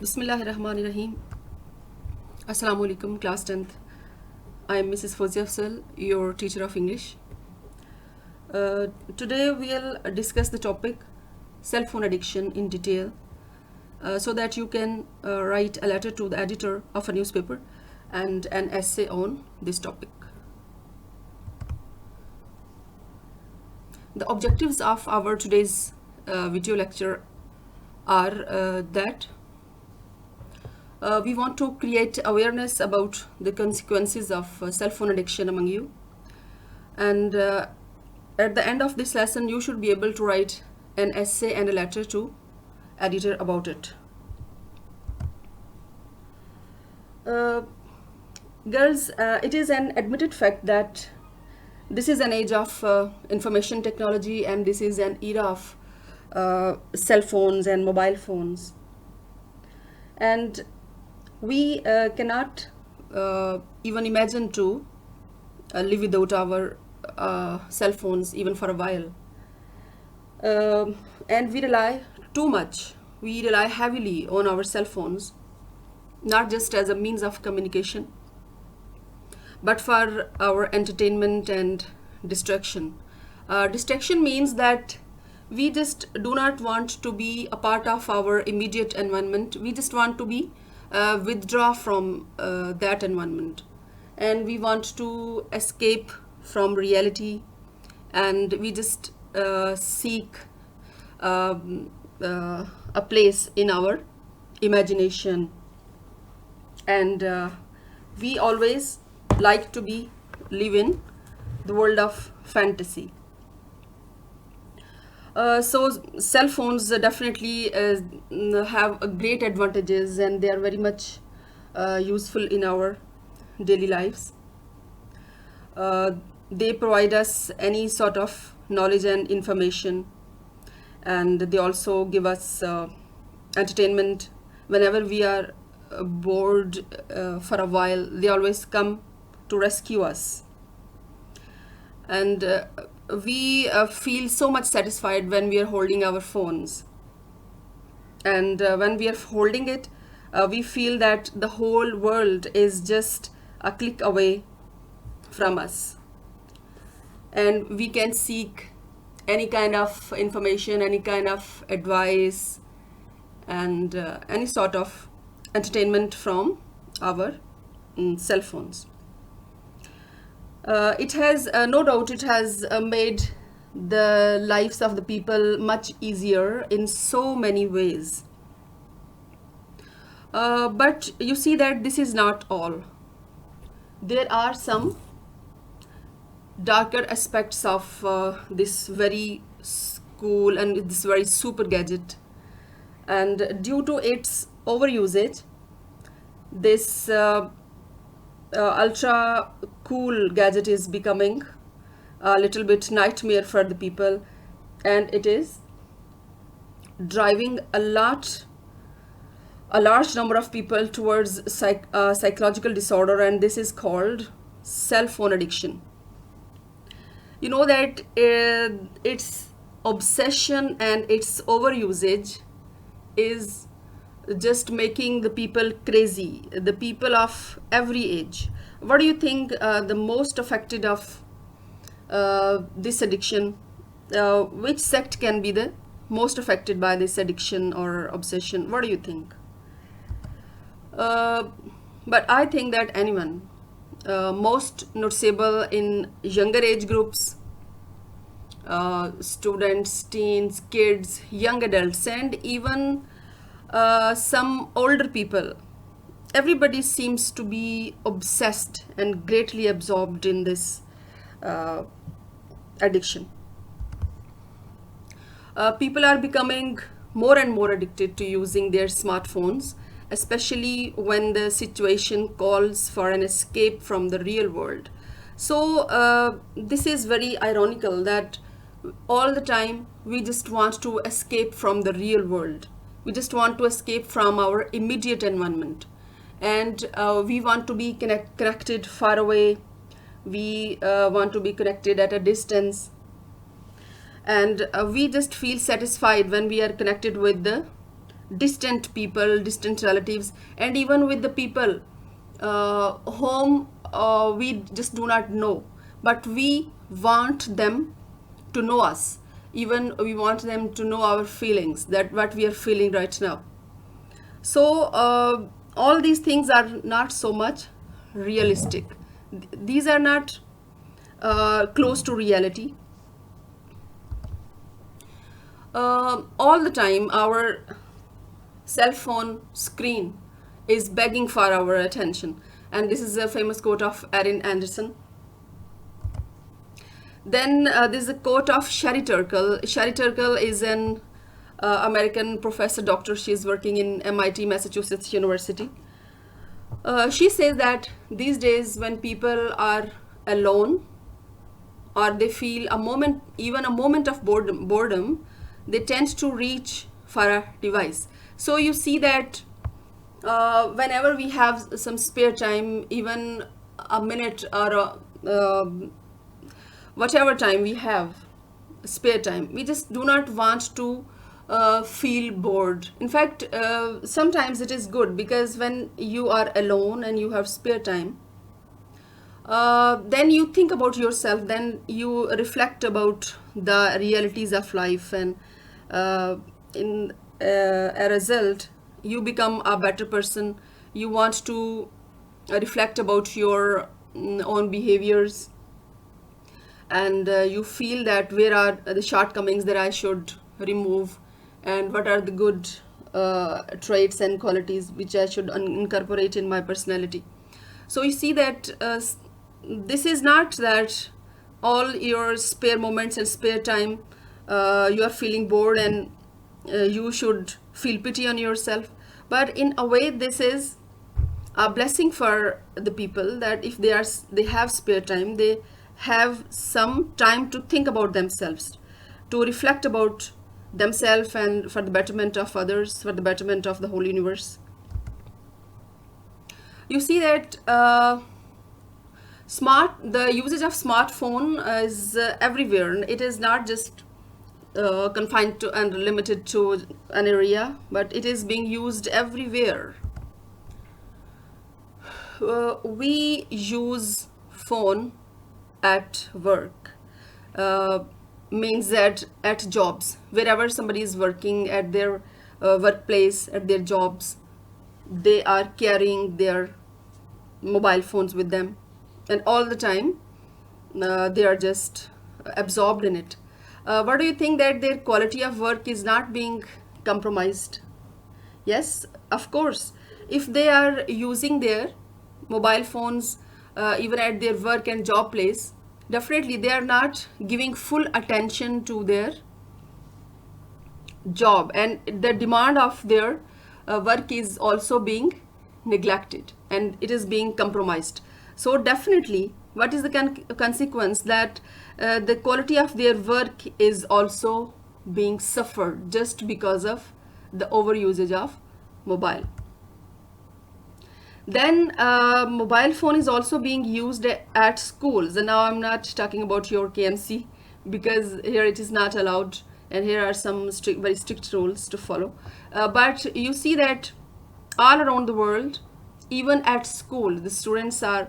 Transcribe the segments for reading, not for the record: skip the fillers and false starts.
Bismillahirrahmanirrahim. Assalamu alaikum, class 10th. I am Mrs. Fozia Afzal, your teacher of English. Today we'll discuss the topic cell phone addiction in detail so that you can write a letter to the editor of a newspaper and an essay on this topic. The objectives of our today's video lecture are that we want to create awareness about the consequences of cell phone addiction among you, and at the end of this lesson you should be able to write an essay and a letter to editor about it. Girls, it is an admitted fact that this is an age of information technology, and this is an era of cell phones and mobile phones, and we cannot even imagine to live without our cell phones even for a while. And we rely too much, we rely heavily on our cell phones, not just as a means of communication, but for our entertainment and distraction. Distraction means that we just do not want to be a part of our immediate environment. We just want to be withdraw from that environment, and we want to escape from reality, and we just seek a place in our imagination, and we always like to be live in the world of fantasy. So cell phones definitely have great advantages, and they are very much useful in our daily lives. They provide us any sort of knowledge and information, and they also give us entertainment. Whenever we are bored for a while, they always come to rescue us, and we feel so much satisfied when we are holding our phones, and when we are holding it, we feel that the whole world is just a click away from us, and we can seek any kind of information, any kind of advice, and any sort of entertainment from our cell phones. It has no doubt it has made the lives of the people much easier in so many ways, but you see that this is not all. There are some darker aspects of this very cool and this very super gadget, and due to its overusage, this ultra cool gadget is becoming a little bit nightmare for the people, and it is driving a large number of people towards psychological disorder, and this is called cell phone addiction. You know that its obsession and its overusage is just making the people crazy, the people of every age. What do you think the most affected of this addiction? Which sect can be the most affected by this addiction or obsession? What do you think? But I think that anyone, most noticeable in younger age groups, students, teens, kids, young adults, and even some older people. Everybody seems to be obsessed and greatly absorbed in this addiction. People are becoming more and more addicted to using their smartphones, especially when the situation calls for an escape from the real world. So this is very ironical that all the time we just want to escape from the real world. We just want to escape from our immediate environment, and we want to be connected far away. We want to be connected at a distance, and we just feel satisfied when we are connected with the distant people, distant relatives, and even with the people whom we just do not know, but we want them to know us. Even we want them to know our feelings, that what we are feeling right now. So all these things are not so much realistic. These are not close to reality. All the time our cell phone screen is begging for our attention, and this is a famous quote of Erin Anderson. Then there's a quote of Sherry Turkle. Sherry Turkle is an American professor, doctor. She's working in MIT, Massachusetts University. She says that these days when people are alone, or they feel a moment, even a moment of boredom, they tend to reach for a device. So you see that whenever we have some spare time, even a minute or whatever time we have spare time, we just do not want to feel bored. In fact, sometimes it is good, because when you are alone and you have spare time, then you think about yourself, then you reflect about the realities of life, and in a result you become a better person. You want to reflect about your own behaviors, and you feel that where are the shortcomings that I should remove, and what are the good traits and qualities which I should incorporate in my personality. So you see that this is not that all your spare moments and spare time you are feeling bored, and you should feel pity on yourself. But in a way, this is a blessing for the people, that if they have spare time, they have some time to think about themselves, to reflect about themselves, and for the betterment of others, for the betterment of the whole universe. You see that the usage of smartphone is everywhere. It is not just confined to and limited to an area, but it is being used everywhere. We use phone at work, means that at jobs, wherever somebody is working, at their workplace, at their jobs, they are carrying their mobile phones with them, and all the time they are just absorbed in it. What do you think, that their quality of work is not being compromised? Yes, of course. If they are using their mobile phones even at their work and job place, definitely they are not giving full attention to their job, and the demand of their work is also being neglected, and it is being compromised. So definitely, what is the consequence, that the quality of their work is also being suffered just because of the overusage of mobile. Then mobile phone is also being used at schools, and now I'm not talking about your KMC, because here it is not allowed, and here are some very strict rules to follow. But you see that all around the world, even at school, the students are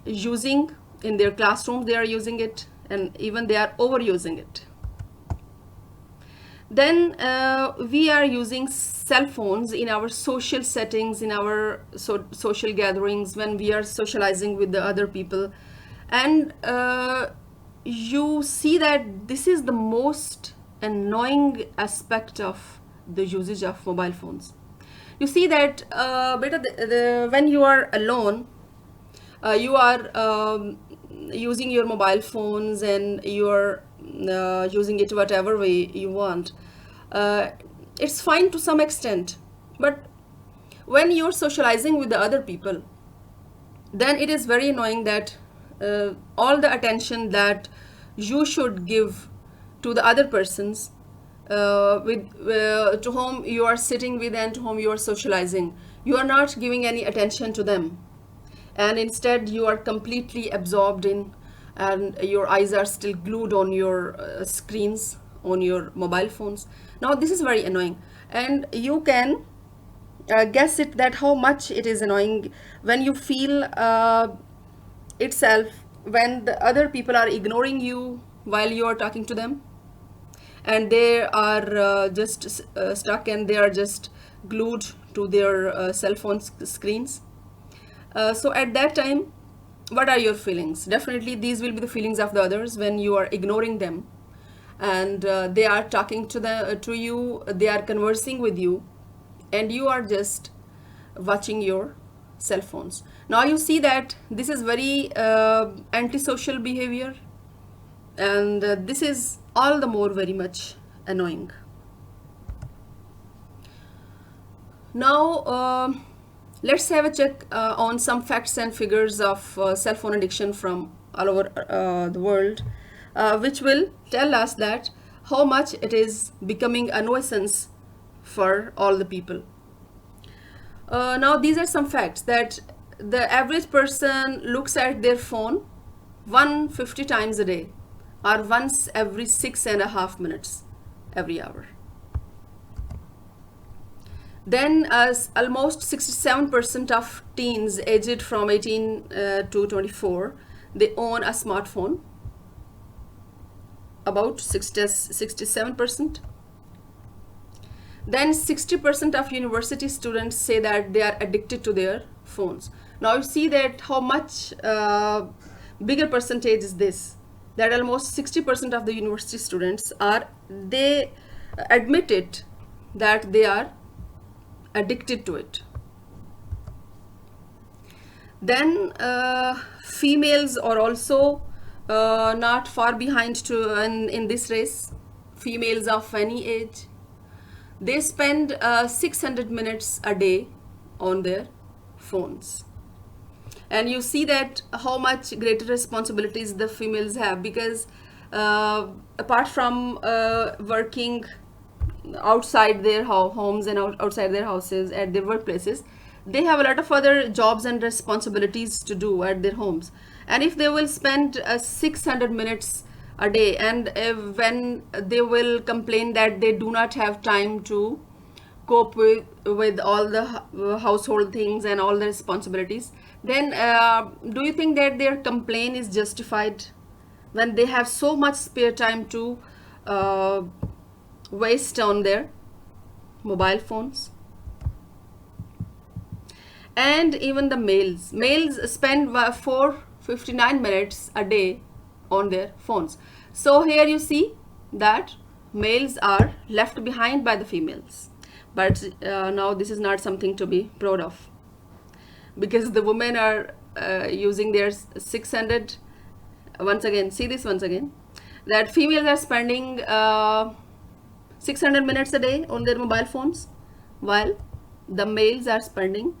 using, in their classrooms they are using it, and even they are overusing it. Then we are using cell phones in our social settings, in our social gatherings, when we are socializing with the other people. And you see that this is the most annoying aspect of the usage of mobile phones. You see that when you are alone, you are using your mobile phones, and you are using it whatever way you want. It's fine to some extent, but when you're socializing with the other people, then it is very annoying that all the attention that you should give to the other persons to whom you are sitting with and to whom you are socializing, you are not giving any attention to them, and instead you are completely absorbed in, and your eyes are still glued on your screens on your mobile phones. Now this is very annoying, and you can guess it that how much it is annoying when you feel itself when the other people are ignoring you while you are talking to them, and they are just stuck, and they are just glued to their cell phone screens. So at that time, what are your feelings? Definitely these will be the feelings of the others when you are ignoring them, and they are talking to you, they are conversing with you, and you are just watching your cell phones. Now you see that this is very antisocial behavior, and this is all the more very much annoying. Now let's have a check on some facts and figures of cell phone addiction from all over the world, which will tell us that how much it is becoming a nuisance for all the people. Now these are some facts that the average person looks at their phone 150 times a day, or once every 6.5 minutes every hour. Then as almost 67% of teens aged from 18 to 24, they own a smartphone, about 67%. Then 60% of university students say that they are addicted to their phones. Now you see that how much bigger percentage is this, that almost 60% of the university students they admit it that they are addicted to it. Then females are also not far behind in this race. Females of any age, they spend 600 minutes a day on their phones, and you see that how much greater responsibilities the females have, because apart from working outside their homes and outside their houses, at their workplaces, they have a lot of other jobs and responsibilities to do at their homes. And if they will spend 600 minutes a day, and when they will complain that they do not have time to cope with all the household things and all the responsibilities, then do you think that their complaint is justified when they have so much spare time to waste on their mobile phones? And even the males spend 459 minutes a day on their phones. So here you see that males are left behind by the females, but now this is not something to be proud of, because the women are using their 600. Once again, see this once again, that females are spending 600 minutes a day on their mobile phones, while the males are spending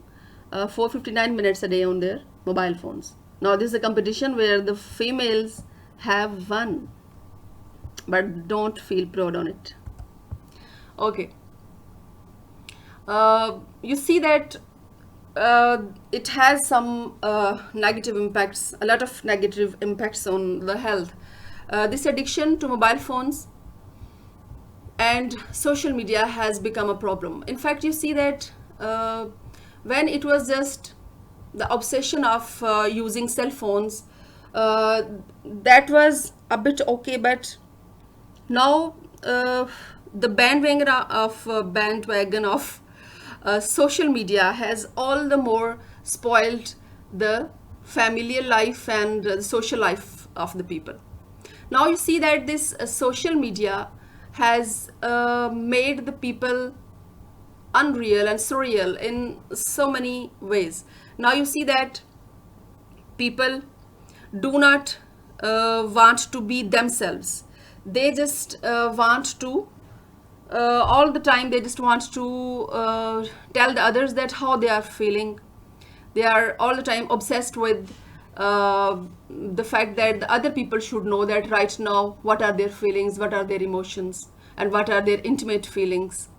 459 minutes a day on their mobile phones. Now this is a competition where the females have won, but don't feel proud on it. Okay, you see that it has some negative impacts, a lot of negative impacts on the health. This addiction to mobile phones and social media has become a problem. In fact, you see that when it was just the obsession of using cell phones, that was a bit okay, but now the bandwagon of social media has all the more spoiled the familial life and the social life of the people. Now you see that this social media has made the people unreal and surreal in so many ways. Now you see that people do not want to be themselves. They just want to all the time, they just want to tell the others that how they are feeling. They are all the time obsessed with the fact that the other people should know that right now what are their feelings, what are their emotions, and what are their intimate feelings,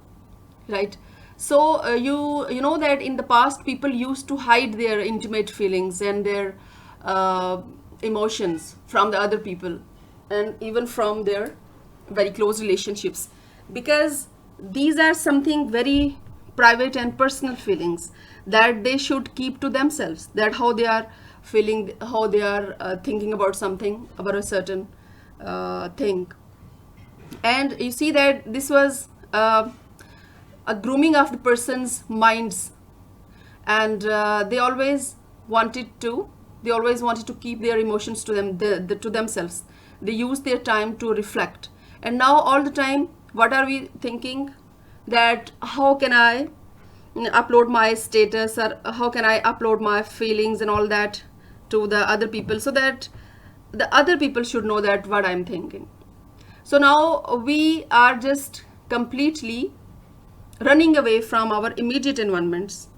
right? So you know that in the past people used to hide their intimate feelings and their emotions from the other people, and even from their very close relationships, because these are something very private and personal feelings that they should keep to themselves, that how they are feeling, how they are thinking about something, about a certain thing. And you see that this was a grooming of the person's minds, and they always wanted to keep their emotions to to themselves. They use their time to reflect, and now all the time what are we thinking, that how can I upload my status, or how can I upload my feelings and all that to the other people, so that the other people should know that what I'm thinking. So now we are just completely running away from our immediate environments,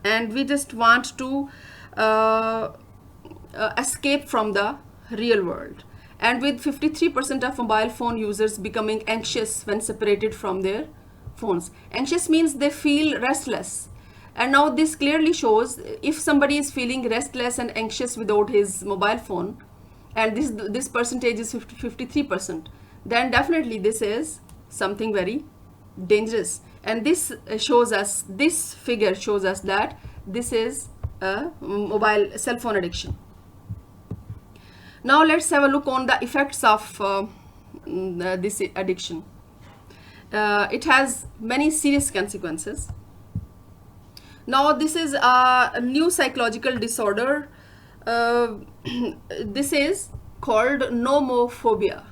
and we just want to uh, escape from the real world. And with 53% of mobile phone users becoming anxious when separated from their phones. Anxious means they feel restless. And now this clearly shows, if somebody is feeling restless and anxious without his mobile phone, and this percentage is 53%, then definitely this is something very dangerous. And this figure shows us that this is a mobile cell phone addiction. Now let's have a look on the effects of this addiction. It has many serious consequences. Now this is a new psychological disorder. This is called nomophobia.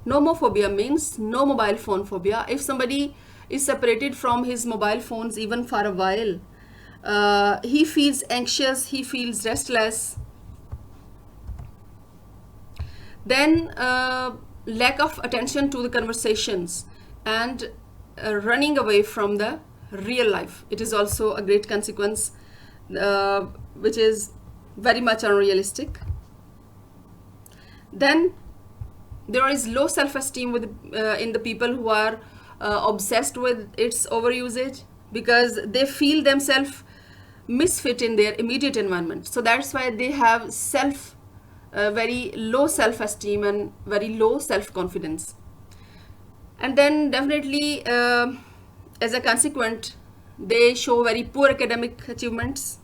Nomophobia means no mobile phone phobia. If somebody is separated from his mobile phones even for a while, he feels anxious, he feels restless. Then lack of attention to the conversations, and running away from the real life. It is also a great consequence, which is very much unrealistic. Then there is low self-esteem in the people who are obsessed with its overusage, because they feel themselves misfit in their immediate environment. So that's why they have very low self-esteem and very low self-confidence. And then definitely as a consequence, they show very poor academic achievements.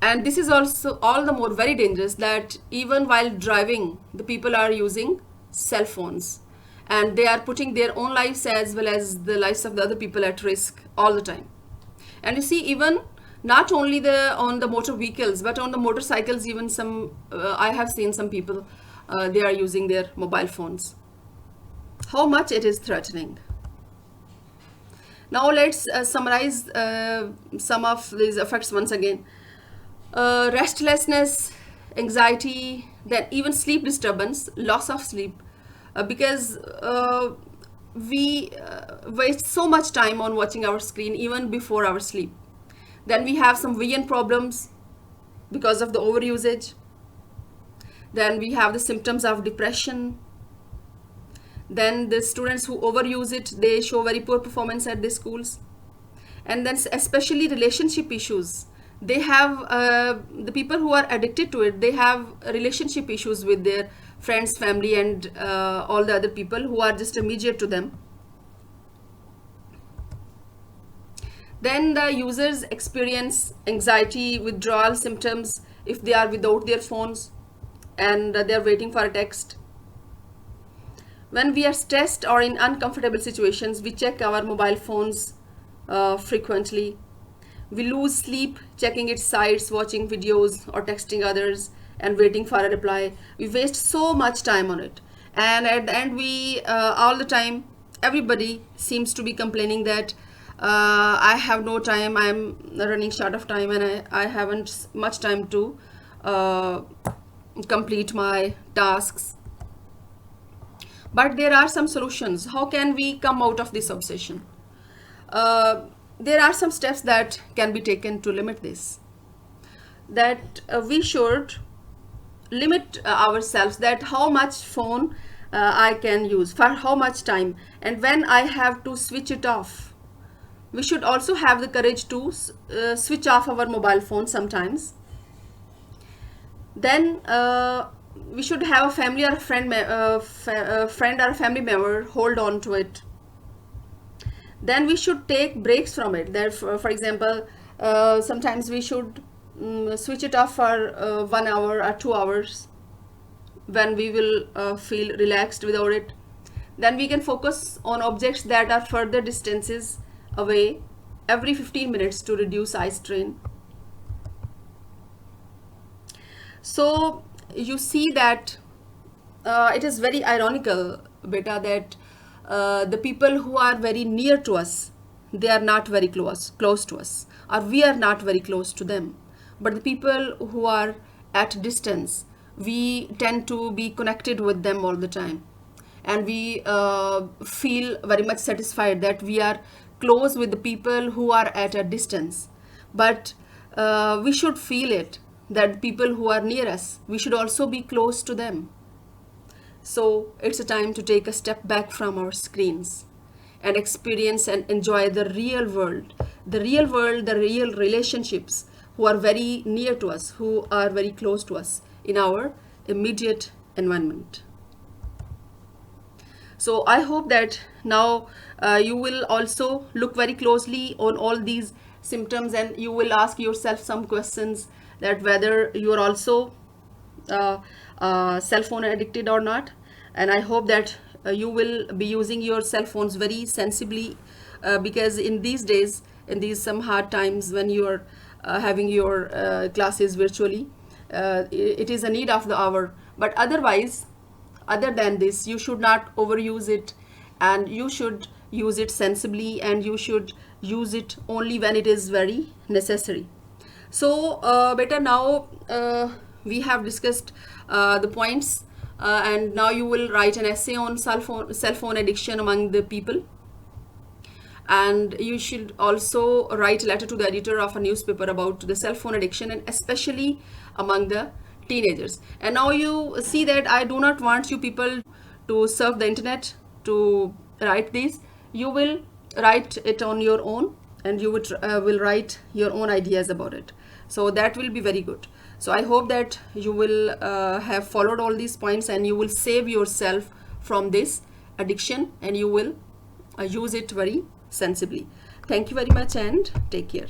And this is also all the more very dangerous, that even while driving, the people are using cell phones, and they are putting their own lives as well as the lives of the other people at risk all the time. And you see, even not only on the motor vehicles, but on the motorcycles, even I have seen some people, they are using their mobile phones. How much it is threatening. Now let's summarize some of these effects once again. Restlessness, anxiety, then even sleep disturbance, loss of sleep, because we waste so much time on watching our screen even before our sleep. Then we have some vision problems because of the overusage. Then we have the symptoms of depression. Then the students who overuse it, they show very poor performance at the schools. And then especially relationship issues. They have the people who are addicted to it, they have relationship issues with their friends, family, and all the other people who are just immediate to them. Then the users experience anxiety, withdrawal symptoms if they are without their phones and they are waiting for a text. When we are stressed or in uncomfortable situations, we check our mobile phones frequently. We lose sleep checking its sites, watching videos, or texting others and waiting for a reply. We waste so much time on it. And at the end, we all the time, everybody seems to be complaining that I have no time, I'm running short of time, and I haven't much time to complete my tasks. But there are some solutions. How can we come out of this obsession? There are some steps that can be taken to limit this. That we should limit ourselves, that how much phone I can use, for how much time, and when I have to switch it off. We should also have the courage to switch off our mobile phone sometimes. Then we should have a family or a friend or a family member hold on to it. Then we should take breaks from it. That for example, sometimes we should switch it off for 1 hour or 2 hours when we will feel relaxed without it. Then we can focus on objects that are further distances away every 15 minutes to reduce eye strain. So you see that it is very ironical, beta, that the people who are very near to us, they are not very close to us, or we are not very close to them. But the people who are at distance, we tend to be connected with them all the time, and we feel very much satisfied that we are close with the people who are at a distance. But we should feel it that people who are near us, we should also be close to them. So it's a time to take a step back from our screens and experience and enjoy the real world, the real relationships who are very near to us, who are very close to us in our immediate environment. So I hope that now you will also look very closely on all these symptoms, and you will ask yourself some questions, that whether you are also cell phone addicted or not. And I hope that you will be using your cell phones very sensibly, because in these days, in these some hard times when you are having your classes virtually, it is a need of the hour. But otherwise, other than this, you should not overuse it, and you should use it sensibly, and you should use it only when it is very necessary. So better now we have discussed the points, and now you will write an essay on cell phone addiction among the people, and you should also write a letter to the editor of a newspaper about the cell phone addiction, and especially among the teenagers. And now you see that I do not want you people to surf the internet to write this. You will write it on your own, and you will write your own ideas about it. So that will be very good. So I hope that you will have followed all these points, and you will save yourself from this addiction, and you will use it very sensibly. Thank you very much, and take care.